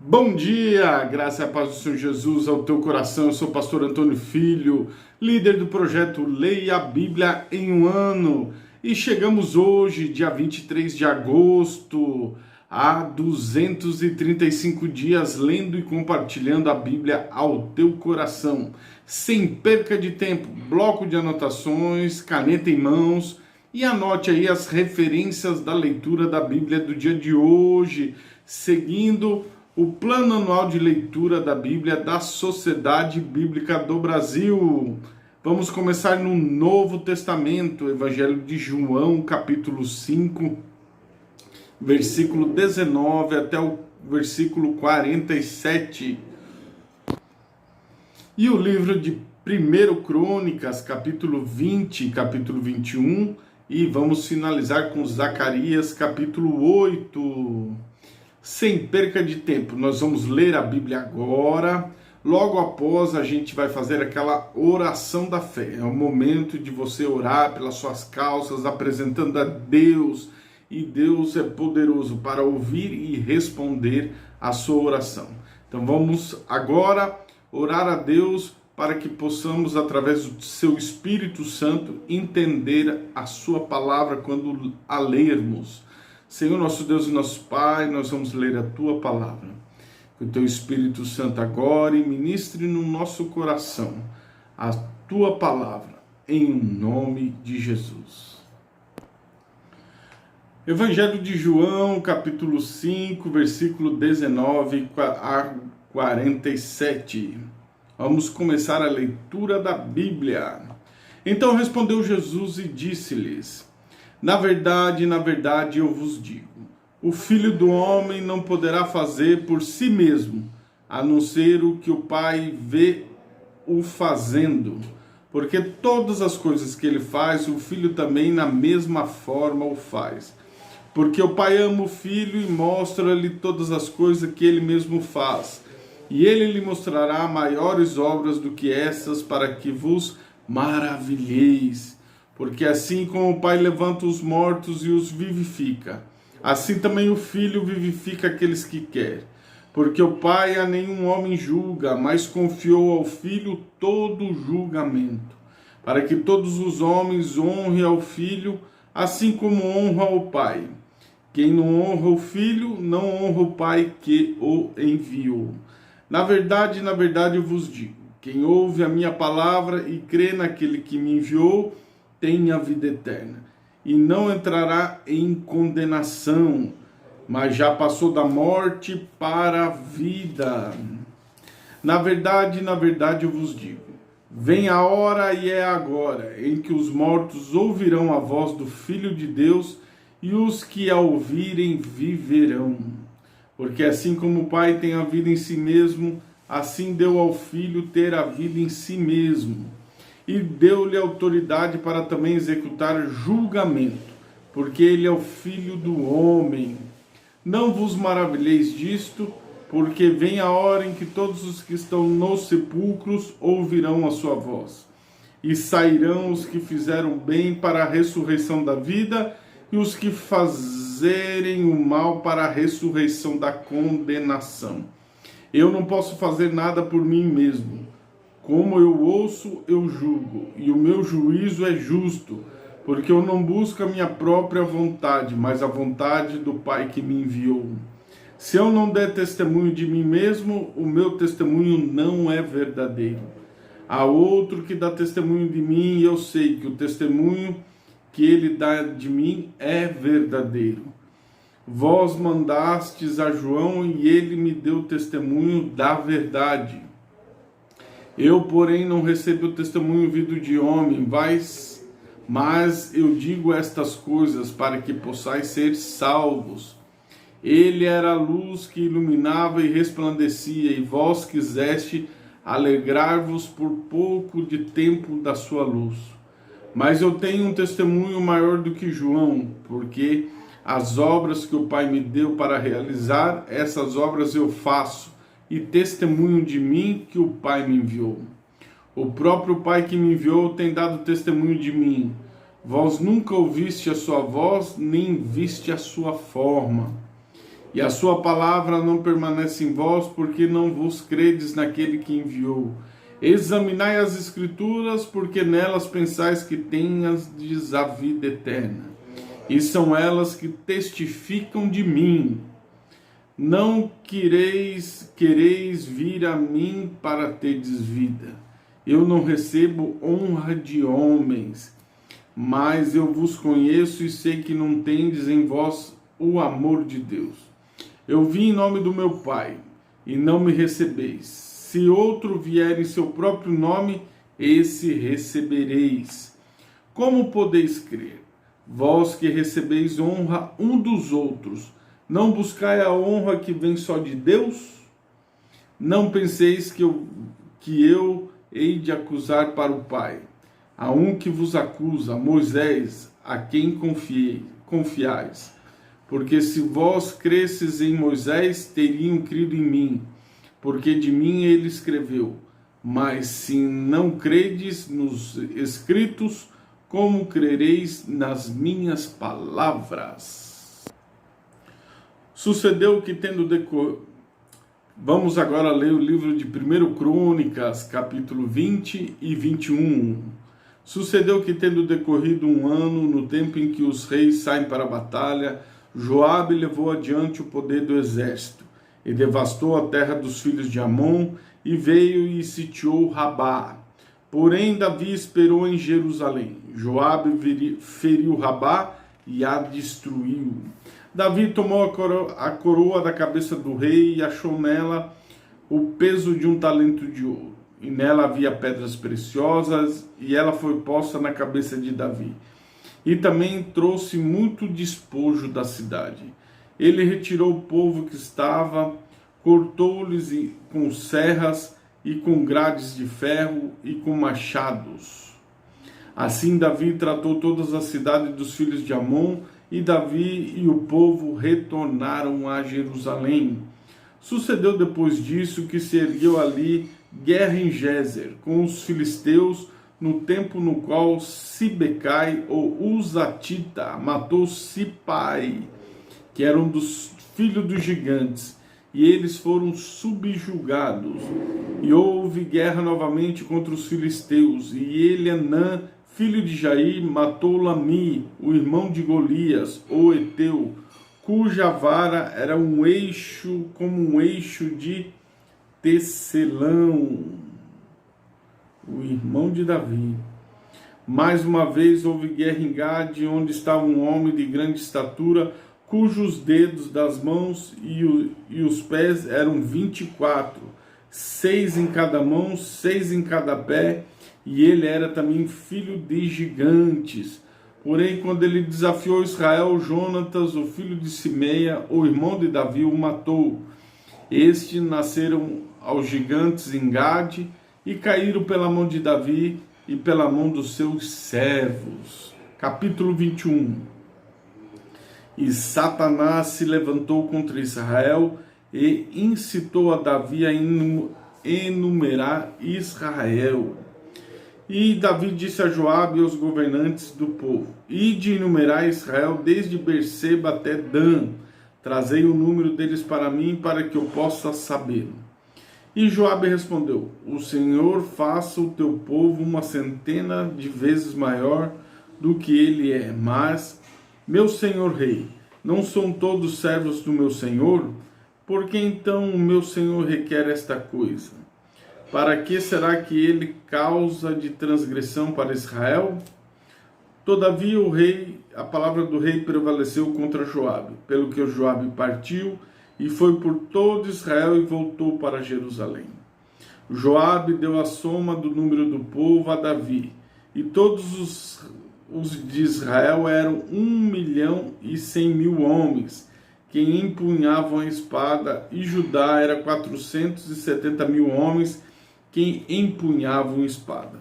Bom dia, graça e a paz do Senhor Jesus ao teu coração. Eu sou o pastor Antônio Filho, líder do projeto Leia a Bíblia em um Ano. E chegamos hoje, dia 23 de agosto, a 235 dias lendo e compartilhando a Bíblia ao teu coração. Sem perca de tempo, bloco de anotações, caneta em mãos e anote aí as referências da leitura da Bíblia do dia de hoje, seguindo o plano anual de leitura da Bíblia da Sociedade Bíblica do Brasil. Vamos começar no Novo Testamento, Evangelho de João, capítulo 5, versículo 19 até o versículo 47. E o livro de 1 Crônicas, capítulo 20, capítulo 21, e vamos finalizar com Zacarias, capítulo 8. Sem perca de tempo, nós vamos ler a Bíblia agora. Logo após, a gente vai fazer aquela oração da fé. É o momento de você orar pelas suas causas, apresentando a Deus. E Deus é poderoso para ouvir e responder a sua oração. Então vamos agora orar a Deus para que possamos, através do seu Espírito Santo, entender a sua palavra quando a lermos. Senhor, nosso Deus e nosso Pai, nós vamos ler a Tua Palavra. Que o Teu Espírito Santo agora ministre no nosso coração a Tua Palavra, em nome de Jesus. Evangelho de João, capítulo 5, versículo 19 a 47. Vamos começar a leitura da Bíblia. Então respondeu Jesus e disse-lhes: na verdade, eu vos digo, o Filho do Homem não poderá fazer por si mesmo, a não ser o que o Pai vê o fazendo. Porque todas as coisas que ele faz, o Filho também na mesma forma o faz. Porque o Pai ama o Filho e mostra-lhe todas as coisas que ele mesmo faz. E ele lhe mostrará maiores obras do que essas, para que vos maravilheis. Porque assim como o Pai levanta os mortos e os vivifica, assim também o Filho vivifica aqueles que quer. Porque o Pai a nenhum homem julga, mas confiou ao Filho todo o julgamento, para que todos os homens honrem ao Filho, assim como honram ao Pai. Quem não honra o Filho, não honra o Pai que o enviou. Na verdade, eu vos digo, quem ouve a minha palavra e crê naquele que me enviou, tem a vida eterna, e não entrará em condenação, mas já passou da morte para a vida. Na verdade, eu vos digo, vem a hora e é agora, em que os mortos ouvirão a voz do Filho de Deus, e os que a ouvirem viverão. Porque assim como o Pai tem a vida em si mesmo, assim deu ao Filho ter a vida em si mesmo. E deu-lhe autoridade para também executar julgamento, porque ele é o Filho do Homem. Não vos maravilheis disto, porque vem a hora em que todos os que estão nos sepulcros ouvirão a sua voz. E sairão os que fizeram bem para a ressurreição da vida, e os que fazerem o mal para a ressurreição da condenação. Eu não posso fazer nada por mim mesmo. Como eu ouço, eu julgo, e o meu juízo é justo, porque eu não busco a minha própria vontade, mas a vontade do Pai que me enviou. Se eu não der testemunho de mim mesmo, o meu testemunho não é verdadeiro. Há outro que dá testemunho de mim, e eu sei que o testemunho que ele dá de mim é verdadeiro. Vós mandastes a João, e ele me deu testemunho da verdade. Eu, porém, não recebo o testemunho vindo de homem, mas eu digo estas coisas para que possais ser salvos. Ele era a luz que iluminava e resplandecia, e vós quiseste alegrar-vos por pouco de tempo da sua luz. Mas eu tenho um testemunho maior do que João, porque as obras que o Pai me deu para realizar, essas obras eu faço, e testemunho de mim que o Pai me enviou. O próprio Pai que me enviou tem dado testemunho de mim. Vós nunca ouviste a sua voz, nem viste a sua forma. E a sua palavra não permanece em vós, porque não vos credes naquele que enviou. Examinai as Escrituras, porque nelas pensais que tenhas a vida eterna. E são elas que testificam de mim. Não quereis vir a mim para terdes vida. Eu não recebo honra de homens, mas eu vos conheço e sei que não tendes em vós o amor de Deus. Eu vim em nome do meu Pai, e não me recebeis. Se outro vier em seu próprio nome, esse recebereis. Como podeis crer? Vós que recebeis honra um dos outros, não buscai a honra que vem só de Deus? Não penseis que eu hei de acusar para o Pai. Há um que vos acusa, Moisés, a quem confiais. Porque se vós cresces em Moisés, teriam crido em mim, porque de mim ele escreveu. Mas se não credes nos escritos, como crereis nas minhas palavras? Sucedeu que Vamos agora ler o livro de 1 Crônicas, capítulo 20 e 21. Sucedeu que, tendo decorrido um ano, no tempo em que os reis saem para a batalha, Joabe levou adiante o poder do exército, e devastou a terra dos filhos de Amon, e veio e sitiou Rabá. Porém, Davi esperou em Jerusalém. Joabe feriu Rabá e a destruiu. Davi tomou a coroa da cabeça do rei e achou nela o peso de um talento de ouro. E nela havia pedras preciosas, e ela foi posta na cabeça de Davi. E também trouxe muito despojo da cidade. Ele retirou o povo que estava, cortou-lhes com serras e com grades de ferro e com machados. Assim Davi tratou todas as cidades dos filhos de Amon, e Davi e o povo retornaram a Jerusalém. Sucedeu depois disso que se ergueu ali guerra em Gézer com os filisteus, no tempo no qual Sibecai ou Uzatita matou Sipai, que era um dos filhos dos gigantes, e eles foram subjugados. E houve guerra novamente contra os filisteus, e Elianã, filho de Jair, matou Lami, o irmão de Golias, o Eteu, cuja vara era um eixo como um eixo de tecelão, o irmão de Davi. Mais uma vez houve guerra em Gade, onde estava um homem de grande estatura, cujos dedos das mãos e os pés eram 24, 6 em cada mão, 6 em cada pé, e ele era também filho de gigantes. Porém, quando ele desafiou Israel, Jonatas, o filho de Simeia, o irmão de Davi, o matou. Estes nasceram aos gigantes em Gade e caíram pela mão de Davi e pela mão dos seus servos. Capítulo 21. E Satanás se levantou contra Israel e incitou a Davi a enumerar Israel. E Davi disse a Joabe e aos governantes do povo: ide enumerar Israel desde Berseba até Dan. Trazei o número deles para mim, para que eu possa sabê-lo. E Joabe respondeu: o Senhor faça o teu povo 100 de vezes maior do que ele é. Mas, meu senhor rei, não são todos servos do meu senhor? Por que então o meu senhor requer esta coisa? Para que será que ele causa de transgressão para Israel? Todavia a palavra do rei prevaleceu contra Joabe, pelo que Joabe partiu e foi por todo Israel e voltou para Jerusalém. Joabe deu a soma do número do povo a Davi, e todos os de Israel eram 1.100.000 homens, que empunhavam a espada, e Judá era 470.000 homens, que empunhavam espada.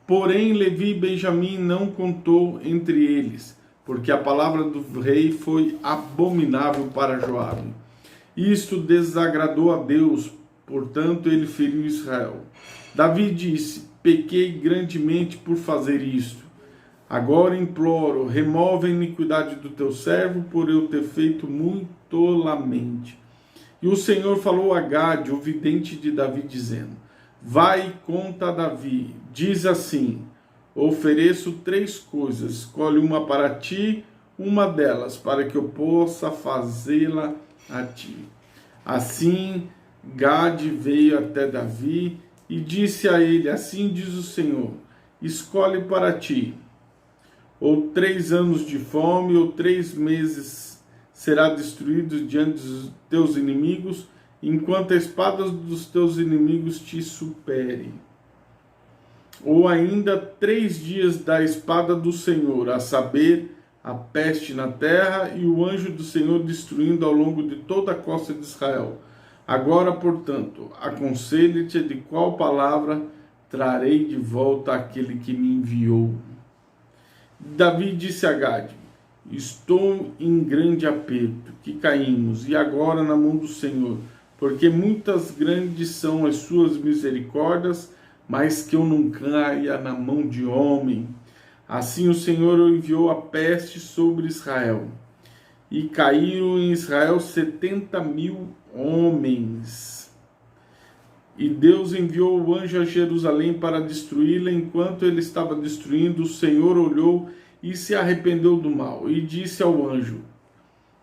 Porém, Levi e Benjamim não contou entre eles, porque a palavra do rei foi abominável para Joabe. Isto desagradou a Deus, portanto ele feriu Israel. Davi disse: pequei grandemente por fazer isto. Agora imploro, remove a iniquidade do teu servo, por eu ter feito muito tolamente. E o Senhor falou a Gade, o vidente de Davi, dizendo: vai e conta a Davi, diz assim: ofereço 3 coisas, escolhe uma para ti, uma delas, para que eu possa fazê-la a ti. Assim Gade veio até Davi e disse a ele: assim diz o Senhor, escolhe para ti, ou 3 anos de fome, ou 3 meses será destruído diante dos teus inimigos, enquanto a espada dos teus inimigos te supere. Ou ainda 3 dias da espada do Senhor, a saber, a peste na terra e o anjo do Senhor destruindo ao longo de toda a costa de Israel. Agora, portanto, aconselho-te de qual palavra trarei de volta aquele que me enviou. Davi disse a Gade: estou em grande aperto, que caímos, e agora na mão do Senhor, porque muitas grandes são as suas misericórdias, mas que eu não caia na mão de homem. Assim o Senhor enviou a peste sobre Israel, e caíram em Israel 70.000 homens. E Deus enviou o anjo a Jerusalém para destruí-la. Enquanto ele estava destruindo, o Senhor olhou e se arrependeu do mal, e disse ao anjo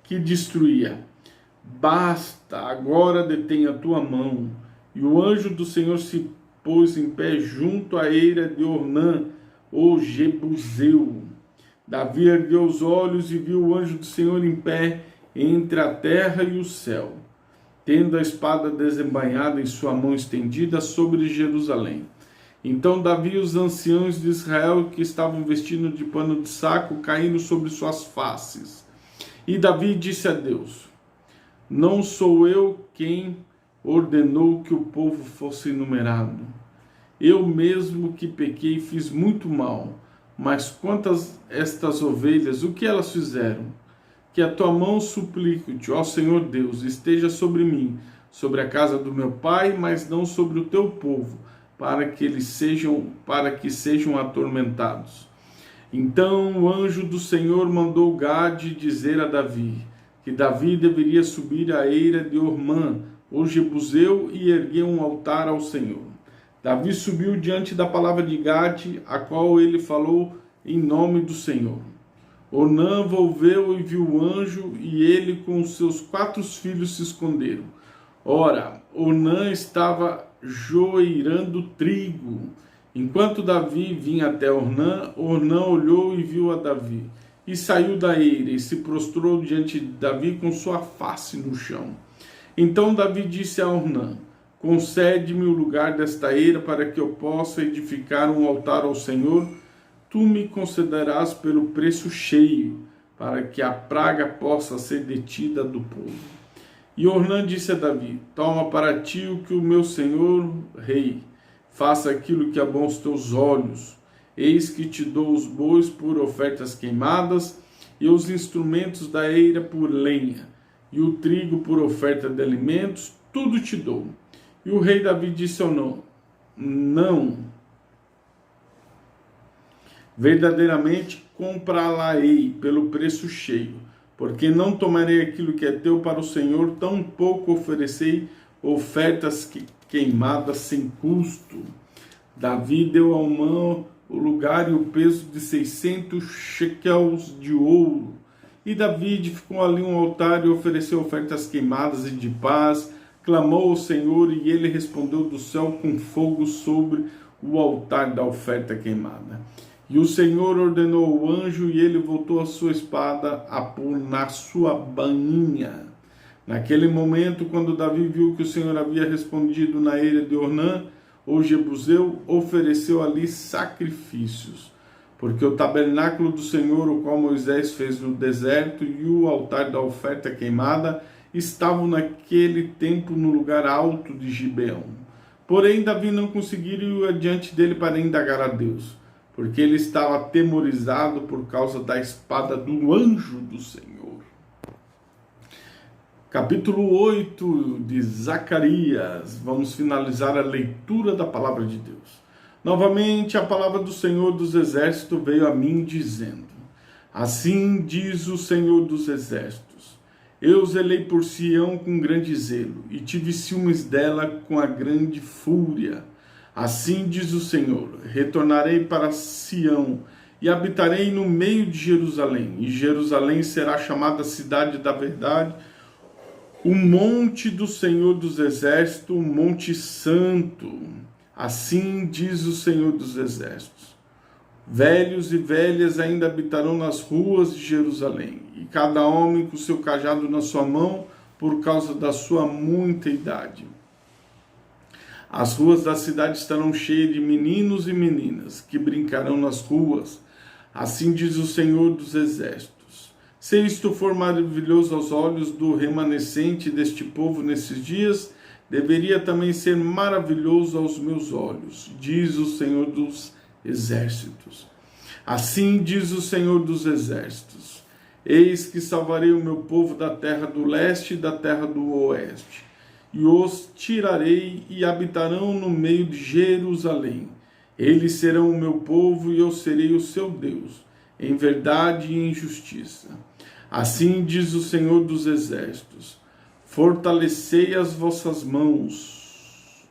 que destruía: basta, agora detém a tua mão. E o anjo do Senhor se pôs em pé junto à eira de Ornã, o Jebuseu. Davi ergueu os olhos e viu o anjo do Senhor em pé entre a terra e o céu, tendo a espada desembainhada em sua mão estendida sobre Jerusalém. Então Davi e os anciãos de Israel, que estavam vestidos de pano de saco, caíram sobre suas faces. E Davi disse a Deus: não sou eu quem ordenou que o povo fosse numerado. Eu mesmo que pequei fiz muito mal. Mas quantas estas ovelhas, o que elas fizeram? Que a tua mão, suplico-te, ó Senhor Deus, esteja sobre mim, sobre a casa do meu pai, mas não sobre o teu povo, para que sejam atormentados. Então o anjo do Senhor mandou Gade dizer a Davi que Davi deveria subir à eira de Ormã, o Jebuseu, e erguer um altar ao Senhor. Davi subiu diante da palavra de Gade, a qual ele falou em nome do Senhor. Ornã volveu e viu o anjo, e ele com os seus 4 filhos se esconderam. Ora, Ornã estava joeirando trigo. Enquanto Davi vinha até Ornã, Ornã olhou e viu a Davi, e saiu da eira, e se prostrou diante de Davi com sua face no chão. Então Davi disse a Ornã: concede-me o lugar desta eira para que eu possa edificar um altar ao Senhor. Tu me concederás pelo preço cheio, para que a praga possa ser detida do povo. E Ornã disse a Davi: toma para ti o que o meu senhor rei, faça aquilo que é bom aos teus olhos. Eis que te dou os bois por ofertas queimadas, e os instrumentos da eira por lenha, e o trigo por oferta de alimentos, tudo te dou. E o rei Davi disse ao não, verdadeiramente comprá-la-ei pelo preço cheio, porque não tomarei aquilo que é teu para o Senhor, tampouco oferecei ofertas queimadas sem custo. Davi deu ao mão o lugar e o peso de 600 shekels de ouro. E Davi edificou ali um altar e ofereceu ofertas queimadas e de paz. Clamou ao Senhor, e ele respondeu do céu com fogo sobre o altar da oferta queimada. E o Senhor ordenou o anjo, e ele voltou a sua espada a pôr na sua bainha. Naquele momento, quando Davi viu que o Senhor havia respondido na eira de Ornã, o Jebuseu, ofereceu ali sacrifícios, porque o tabernáculo do Senhor, o qual Moisés fez no deserto, e o altar da oferta queimada estavam naquele tempo no lugar alto de Gibeão. Porém, Davi não conseguiu ir adiante dele para indagar a Deus, porque ele estava atemorizado por causa da espada do anjo do Senhor. Capítulo 8 de Zacarias. Vamos finalizar a leitura da palavra de Deus. Novamente, a palavra do Senhor dos Exércitos veio a mim dizendo: assim diz o Senhor dos Exércitos: Eu zelei por Sião com grande zelo, e tive ciúmes dela com a grande fúria. Assim diz o Senhor: retornarei para Sião, e habitarei no meio de Jerusalém, e Jerusalém será chamada cidade da verdade, o monte do Senhor dos Exércitos, o monte santo. Assim diz o Senhor dos Exércitos: velhos e velhas ainda habitarão nas ruas de Jerusalém, e cada homem com seu cajado na sua mão, por causa da sua muita idade. As ruas da cidade estarão cheias de meninos e meninas, que brincarão nas ruas. Assim diz o Senhor dos Exércitos: se isto for maravilhoso aos olhos do remanescente deste povo nesses dias, deveria também ser maravilhoso aos meus olhos, diz o Senhor dos Exércitos. Assim diz o Senhor dos Exércitos: eis que salvarei o meu povo da terra do leste e da terra do oeste, e os tirarei e habitarão no meio de Jerusalém. Eles serão o meu povo e eu serei o seu Deus, em verdade e em justiça. Assim diz o Senhor dos Exércitos: fortalecei as vossas mãos,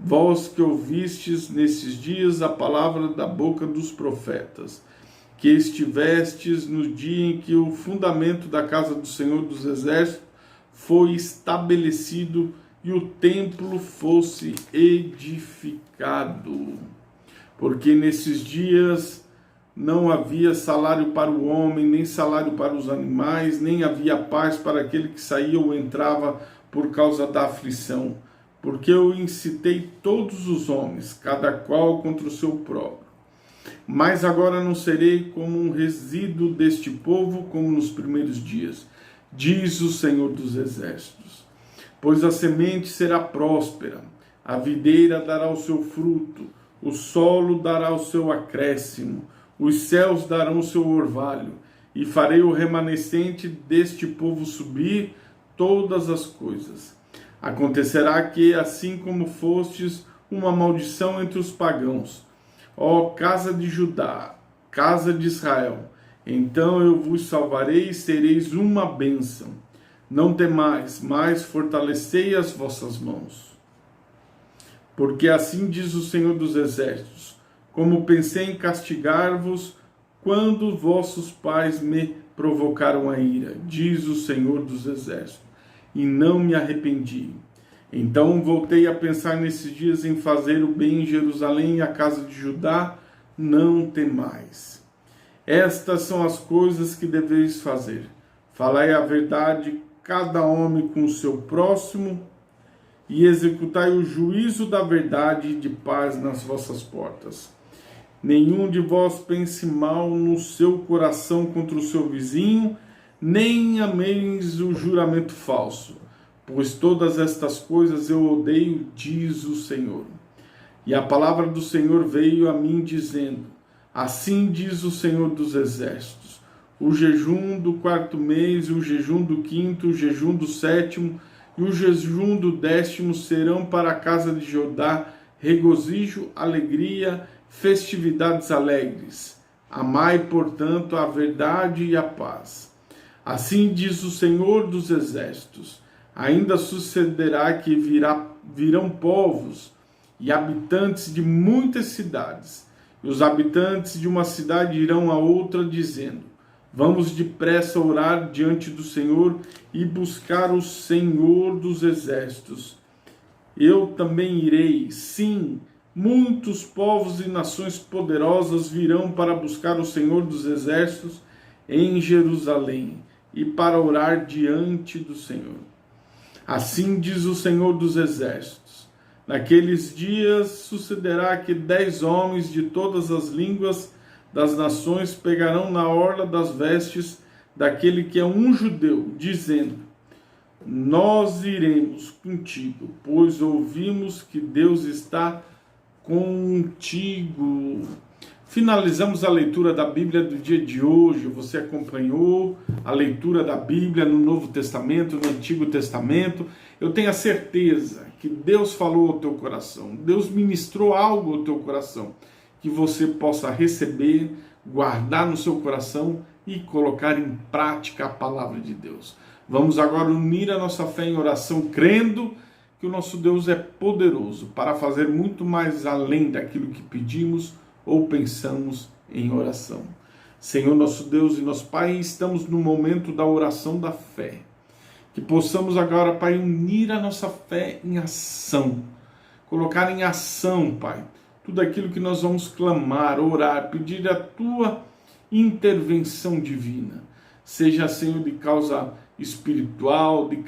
vós que ouvistes nesses dias a palavra da boca dos profetas, que estivestes no dia em que o fundamento da casa do Senhor dos Exércitos foi estabelecido e o templo fosse edificado. Porque nesses dias não havia salário para o homem, nem salário para os animais, nem havia paz para aquele que saía ou entrava por causa da aflição. Porque eu incitei todos os homens, cada qual contra o seu próprio. Mas agora não serei como um resíduo deste povo, como nos primeiros dias, diz o Senhor dos Exércitos. Pois a semente será próspera, a videira dará o seu fruto, o solo dará o seu acréscimo, os céus darão o seu orvalho, e farei o remanescente deste povo subir todas as coisas. Acontecerá que, assim como fostes uma maldição entre os pagãos, ó casa de Judá, casa de Israel, então eu vos salvarei e sereis uma bênção. Não temais, mas fortalecei as vossas mãos. Porque assim diz o Senhor dos Exércitos: como pensei em castigar-vos quando vossos pais me provocaram a ira, diz o Senhor dos Exércitos, e não me arrependi. Então voltei a pensar nesses dias em fazer o bem em Jerusalém e a casa de Judá. Não temais. Estas são as coisas que deveis fazer. Falai a verdade, cada homem com o seu próximo, e executai o juízo da verdade e de paz nas vossas portas. Nenhum de vós pense mal no seu coração contra o seu vizinho, nem ameis o juramento falso, pois todas estas coisas eu odeio, diz o Senhor. E a palavra do Senhor veio a mim dizendo: assim diz o Senhor dos Exércitos: o jejum do 4º mês, o jejum do 5º, o jejum do 7º e o jejum do 10º serão para a casa de Judá regozijo, alegria, festividades alegres. Amai, portanto, a verdade e a paz. Assim diz o Senhor dos Exércitos: ainda sucederá que virão povos e habitantes de muitas cidades, e os habitantes de uma cidade irão a outra, dizendo: vamos depressa orar diante do Senhor e buscar o Senhor dos Exércitos. Eu também irei, sim, muitos povos e nações poderosas virão para buscar o Senhor dos Exércitos em Jerusalém e para orar diante do Senhor. Assim diz o Senhor dos Exércitos: naqueles dias sucederá que 10 homens de todas as línguas das nações pegarão na orla das vestes daquele que é um judeu, dizendo: nós iremos contigo, pois ouvimos que Deus está contigo. Finalizamos a leitura da Bíblia do dia de hoje. Você acompanhou a leitura da Bíblia no Novo Testamento, no Antigo Testamento. Eu tenho a certeza que Deus falou ao teu coração, Deus ministrou algo ao teu coração, que você possa receber, guardar no seu coração e colocar em prática a palavra de Deus. Vamos agora unir a nossa fé em oração, crendo que o nosso Deus é poderoso para fazer muito mais além daquilo que pedimos ou pensamos em oração. Senhor, nosso Deus e nosso Pai, estamos no momento da oração da fé. Que possamos agora, Pai, unir a nossa fé em ação. Colocar em ação, Pai, tudo aquilo que nós vamos clamar, orar, pedir a Tua intervenção divina. Seja, Senhor, de causa espiritual, de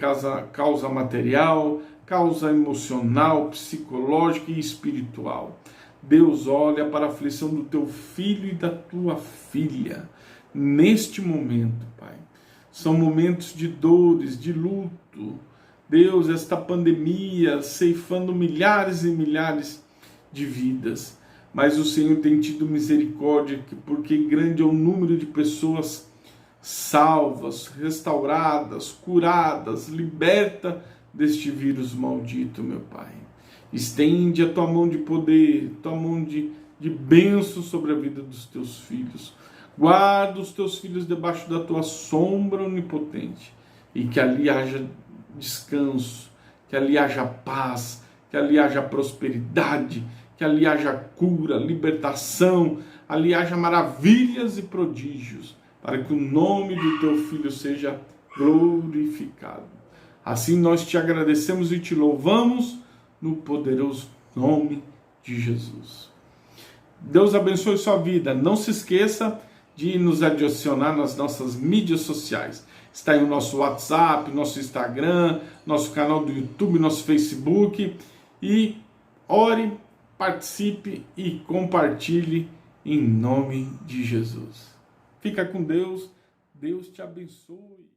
causa material, causa emocional, psicológica e espiritual. Deus, olha para a aflição do teu filho e da tua filha neste momento, Pai. São momentos de dores, de luto. Deus, esta pandemia ceifando milhares e milhares de vidas. Mas o Senhor tem tido misericórdia, porque grande é o número de pessoas salvas, restauradas, curadas, liberta deste vírus maldito, meu Pai. Estende a tua mão de poder, tua mão de bênção sobre a vida dos teus filhos. Guarda os teus filhos debaixo da tua sombra onipotente e que ali haja descanso, que ali haja paz, que ali haja prosperidade, que ali haja cura, libertação, ali haja maravilhas e prodígios, para que o nome do teu filho seja glorificado. Assim nós te agradecemos e te louvamos no poderoso nome de Jesus. Deus abençoe sua vida. Não se esqueça de nos adicionar nas nossas mídias sociais. Está aí o nosso WhatsApp, nosso Instagram, nosso canal do YouTube, nosso Facebook. E ore, participe e compartilhe em nome de Jesus. Fica com Deus. Deus te abençoe.